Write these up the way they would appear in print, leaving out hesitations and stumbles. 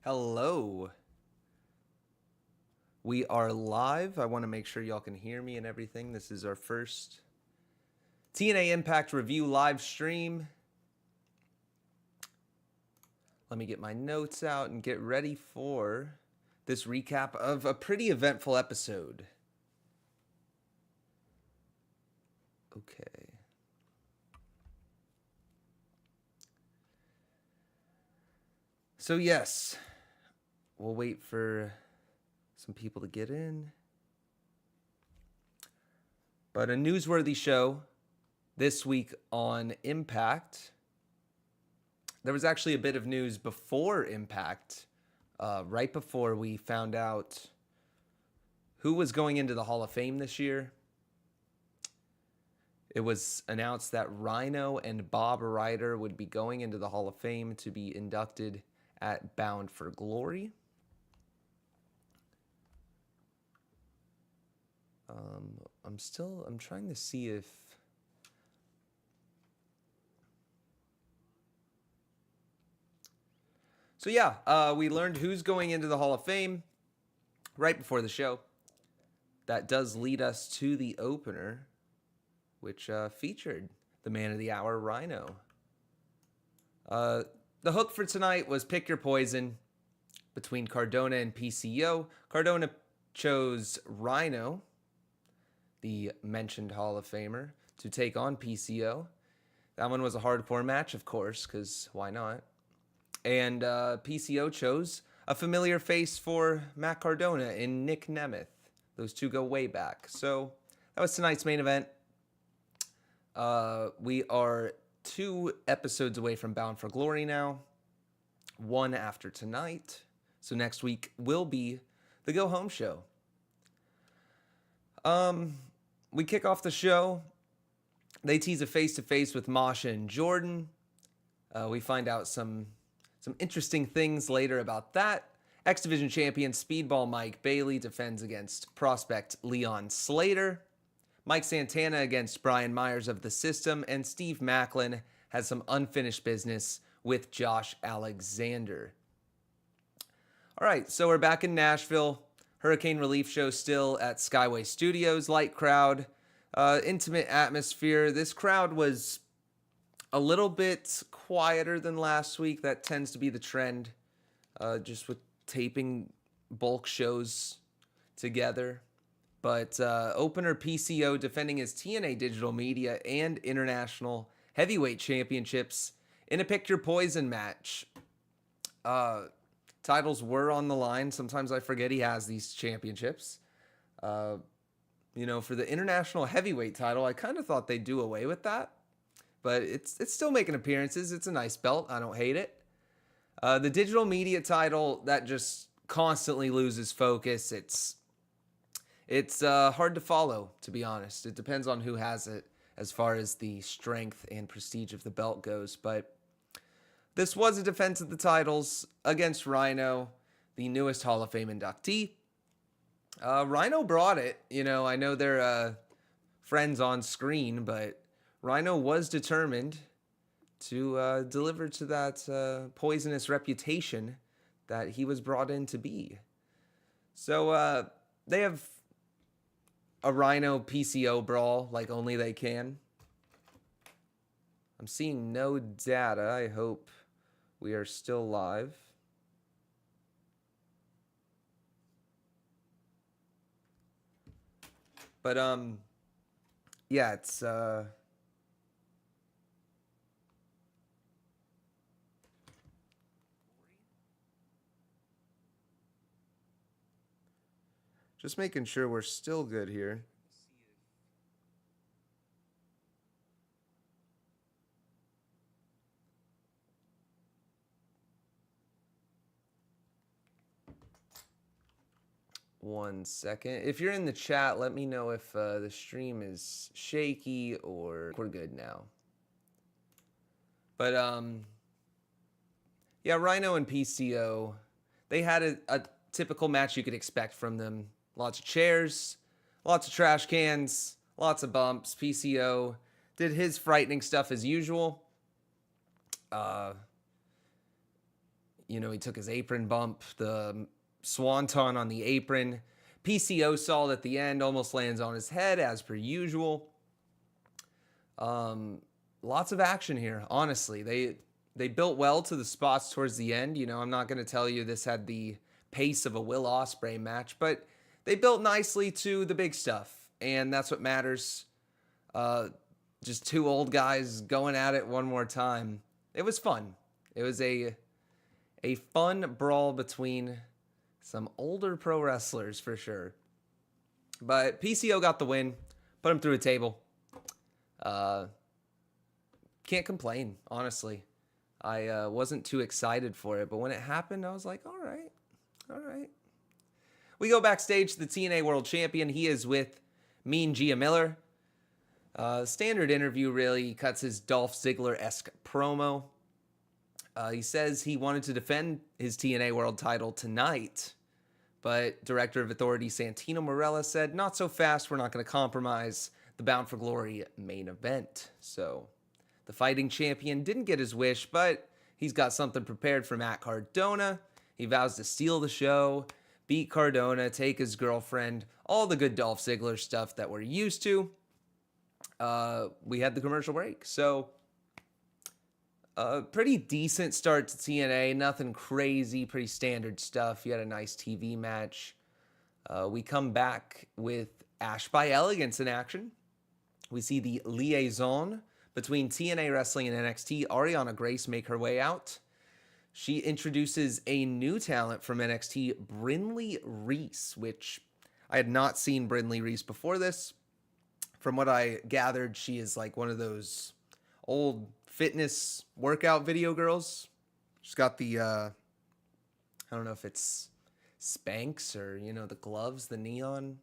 Hello. We are live. I want to make sure y'all can hear me and everything. This is our first TNA Impact review live stream. Let me get my notes out and get ready for this recap of a pretty eventful episode. Okay. So yes, we'll wait for some people to get in. But a newsworthy show this week on Impact. There was actually a bit of news before Impact, right before we found out who was going into the Hall of Fame this year. It was announced that Rhino and Bob Ryder would be going into the Hall of Fame to be inducted at Bound for Glory. I'm trying to see if so yeah, we learned who's going into the Hall of Fame right before the show. That does lead us to the opener, which featured the man of the hour, Rhino. The hook for tonight was pick your poison between Cardona and PCO. Cardona chose Rhino, the mentioned Hall of Famer, to take on PCO. That one was a hardcore match, of course, because why not? And PCO chose a familiar face for Matt Cardona in Nic Nemeth. Those two go way back. So that was tonight's main event. We are 2 episodes away from Bound for Glory now. 1 after tonight. So next week will be the Go Home show. We kick off the show. They tease a face-to-face with Masha and Jordynne. We find out some interesting things later about that. X Division champion Speedball Mike Bailey defends against prospect Leon Slater. Mike Santana against Brian Myers of the System. And Steve Macklin has some unfinished business with Josh Alexander. All right, so we're back in Nashville. Hurricane Relief show still at Skyway Studios. Light crowd, intimate atmosphere. This crowd was a little bit quieter than last week. That tends to be the trend, just with taping bulk shows together. But opener PCO defending his TNA Digital Media and International Heavyweight Championships in a Pick Your Poison match. Titles were on the line. Sometimes I forget he has these championships. For the International Heavyweight title, I kind of thought they'd do away with that. But it's still making appearances. It's a nice belt. I don't hate it. The Digital Media title, that just constantly loses focus. It's hard to follow, to be honest. It depends on who has it as far as the strength and prestige of the belt goes. But this was a defense of the titles against Rhino, the newest Hall of Fame inductee. Rhino brought it. I know they're friends on screen, but Rhino was determined to deliver to that poisonous reputation that he was brought in to be. So they have a Rhino PCO brawl like only they can. I'm seeing no data. I hope we are still live. But yeah, it's just making sure we're still good here. One second. If you're in the chat, let me know if the stream is shaky or we're good now. But yeah, Rhino and PCO, they had a typical match you could expect from them. Lots of chairs, lots of trash cans, lots of bumps. PCO did his frightening stuff as usual. he took his apron bump, the swanton on the apron. PCO saw it at the end, almost lands on his head as per usual. Lots of action here, honestly. They built well to the spots towards the end. I'm not going to tell you this had the pace of a Will Ospreay match, but they built nicely to the big stuff, and that's what matters. Just two old guys going at it one more time. It was fun. It was a fun brawl between some older pro wrestlers for sure. But PCO got the win, put him through a table. Can't complain, honestly. I wasn't too excited for it, but when it happened, I was like, all right. We go backstage to the TNA World Champion. He is with Mean Gia Miller. Standard interview, really. He cuts his Dolph Ziggler-esque promo. He says he wanted to defend his TNA World title tonight, but Director of Authority Santino Marella said, not so fast, we're not going to compromise the Bound for Glory main event. So the fighting champion didn't get his wish, but he's got something prepared for Matt Cardona. He vows to steal the show, beat Cardona, take his girlfriend, all the good Dolph Ziggler stuff that we're used to. We had the commercial break. So pretty decent start to TNA. Nothing crazy, pretty standard stuff. You had a nice TV match. We come back with Ash by Elegance in action. We see the liaison between TNA Wrestling and NXT, Ariana Grace, make her way out. She introduces a new talent from NXT, Brynlee Reese, which I had not seen Brynlee Reese before this. From what I gathered, she is like one of those old fitness workout video girls. She's got the, I don't know if it's Spanx or, the gloves, the neon.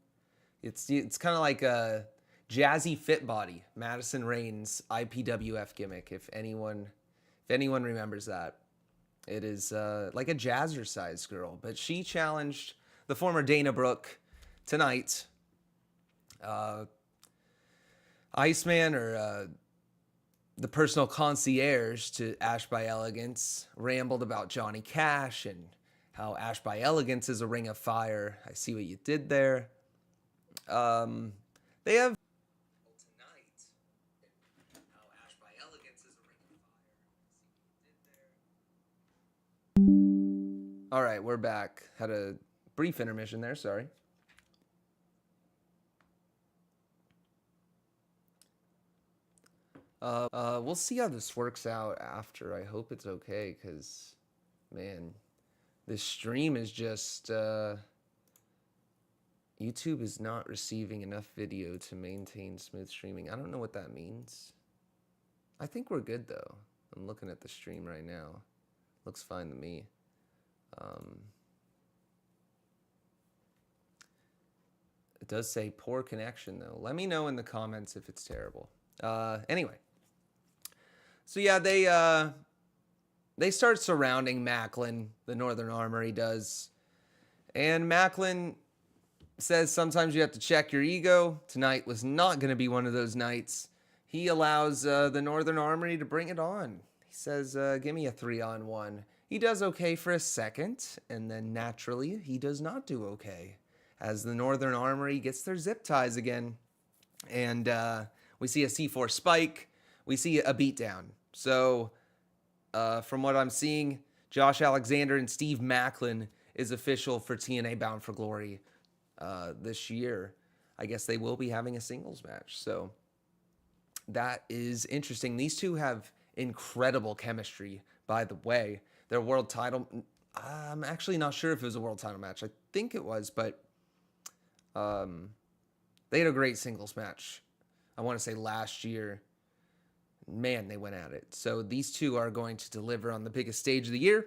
It's kind of like a jazzy fit body, Madison Rain's IPWF gimmick, if anyone remembers that. It is like a jazzercise girl, but she challenged the former Dana Brooke tonight. Iceman, or the personal concierge to Ash by Elegance, rambled about Johnny Cash and how Ash by Elegance is a ring of fire. I see what you did there. They have tonight how Ash by Elegance is a ring of fire. I see what you did there. All right, we're back. Had a brief intermission there, sorry. We'll see how this works out after. I hope it's okay, because, man, this stream is just, YouTube is not receiving enough video to maintain smooth streaming. I don't know what that means. I think we're good, though. I'm looking at the stream right now. Looks fine to me. It does say poor connection, though. Let me know in the comments if it's terrible. Anyway. So yeah, they start surrounding Macklin, the Northern Armory does. And Macklin says sometimes you have to check your ego. Tonight was not going to be one of those nights. He allows the Northern Armory to bring it on. He says, give me a 3-on-1. He does okay for a second, and then naturally he does not do okay, as the Northern Armory gets their zip ties again. And we see a C4 spike. We see a beatdown. So from what I'm seeing, Josh Alexander and Steve Macklin is official for TNA Bound for Glory this year. I guess they will be having a singles match. So that is interesting. These two have incredible chemistry, by the way. Their world title, I'm actually not sure if it was a world title match. I think it was, but they had a great singles match. I want to say last year. Man, they went at it. So these two are going to deliver on the biggest stage of the year.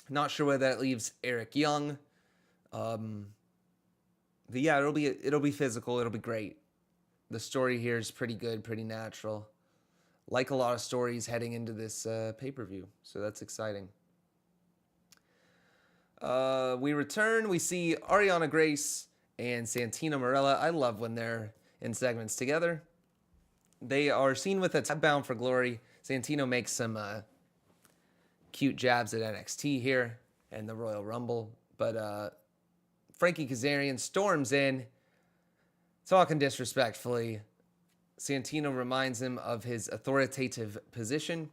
Not sure where that leaves Eric Young. But yeah, it'll be physical. It'll be great. The story here is pretty good, pretty natural. Like a lot of stories heading into this pay-per-view. So that's exciting. We return. We see Ariana Grace and Santino Marella. I love when they're in segments together. They are seen with a Bound for Glory. Santino makes some cute jabs at NXT here and the Royal Rumble. But Frankie Kazarian storms in, talking disrespectfully. Santino reminds him of his authoritative position.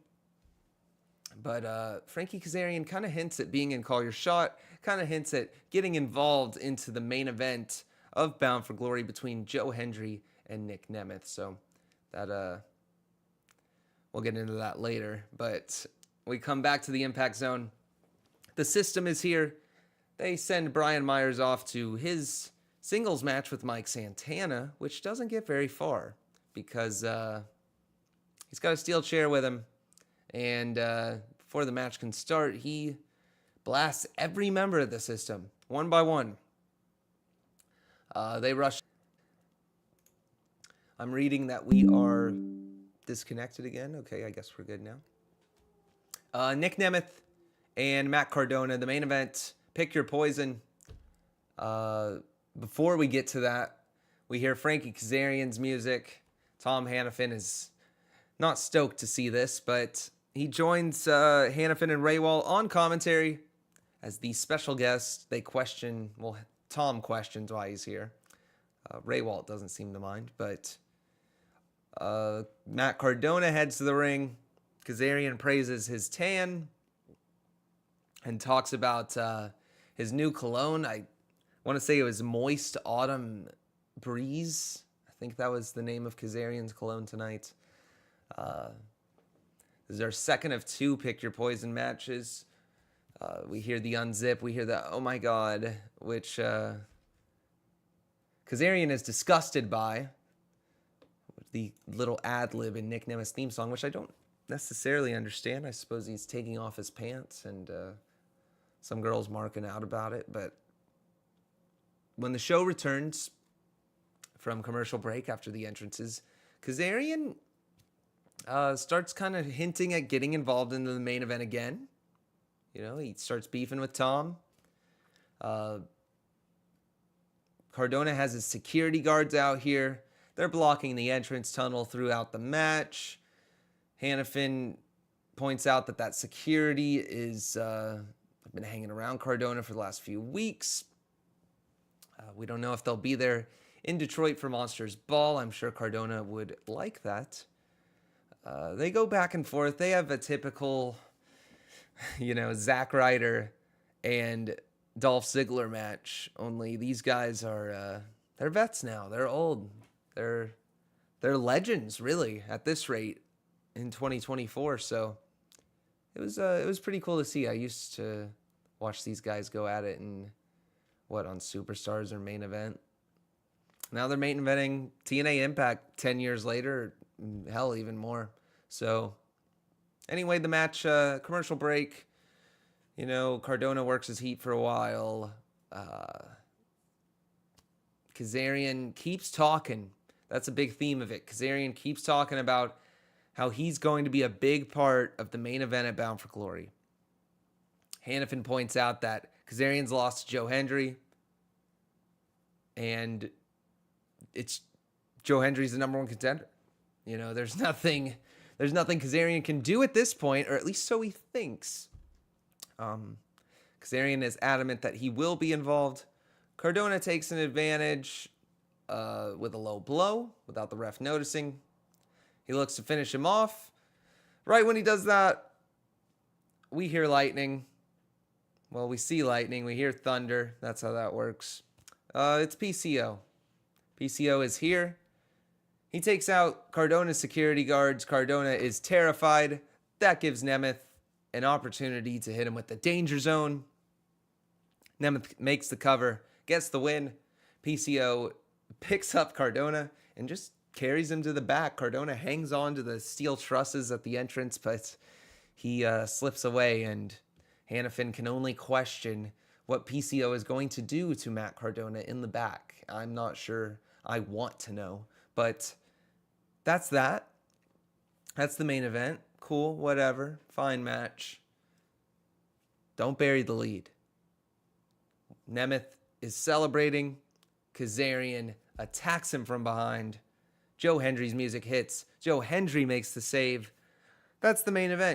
But Frankie Kazarian kind of hints at being in Call Your Shot, kind of hints at getting involved into the main event of Bound for Glory between Joe Hendry and Nic Nemeth. So that we'll get into that later. But we come back to the Impact Zone. The System is here. They send Brian Myers off to his singles match with Mike Santana, which doesn't get very far because he's got a steel chair with him. And before the match can start, he blasts every member of the System, one by one. They rush. I'm reading that we are disconnected again. Okay, I guess we're good now. Nic Nemeth and Matt Cardona, the main event. Pick your poison. Before we get to that, we hear Frankie Kazarian's music. Tom Hannafin is not stoked to see this, but he joins Hannafin and Raywall on commentary as the special guest. They question, well, Tom questions why he's here. Raywall doesn't seem to mind, but Matt Cardona heads to the ring. Kazarian praises his tan and talks about his new cologne. I want to say it was Moist Autumn Breeze. I think that was the name of Kazarian's cologne tonight. This is our second of 2 Pick Your Poison matches. We hear the unzip. We hear the oh my god, which Kazarian is disgusted by. The little ad-lib in Nic Nemeth's theme song, which I don't necessarily understand. I suppose he's taking off his pants and some girls marking out about it. But when the show returns from commercial break after the entrances, Kazarian starts kind of hinting at getting involved in the main event again. You know, he starts beefing with Tom. Cardona has his security guards out here. They're blocking the entrance tunnel throughout the match. Hannafin points out that security is been hanging around Cardona for the last few weeks. We don't know if they'll be there in Detroit for Monsters Ball. I'm sure Cardona would like that. They go back and forth. They have a typical, Zack Ryder and Dolph Ziggler match. Only these guys are they're vets now. They're old. They're legends, really, at this rate in 2024. So it was pretty cool to see. I used to watch these guys go at it on Superstars or Main Event. Now they're main eventing TNA Impact 10 years later, hell, even more. So anyway, the match, commercial break. Cardona works his heat for a while. Kazarian keeps talking. That's a big theme of it. Kazarian keeps talking about how he's going to be a big part of the main event at Bound for Glory. Hannafin points out that Kazarian's lost to Joe Hendry, and it's Joe Hendry's the number one contender. There's nothing Kazarian can do at this point, or at least so he thinks. Kazarian is adamant that he will be involved. Cardona takes an advantage with a low blow without the ref noticing. He looks to finish him off. Right when he does that, we hear lightning. Well, we see lightning. We hear thunder. That's how that works. It's PCO. PCO is here. He takes out Cardona's security guards. Cardona is terrified. That gives Nemeth an opportunity to hit him with the danger zone. Nemeth makes the cover, gets the win. PCO picks up Cardona and just carries him to the back. Cardona hangs on to the steel trusses at the entrance, but he slips away, and Hannafin can only question what PCO is going to do to Matt Cardona in the back. I'm not sure I want to know, but that's that. That's the main event. Cool, whatever. Fine match. Don't bury the lead. Nemeth is celebrating. Kazarian attacks him from behind. Joe Hendry's music hits. Joe Hendry makes the save. That's the main event.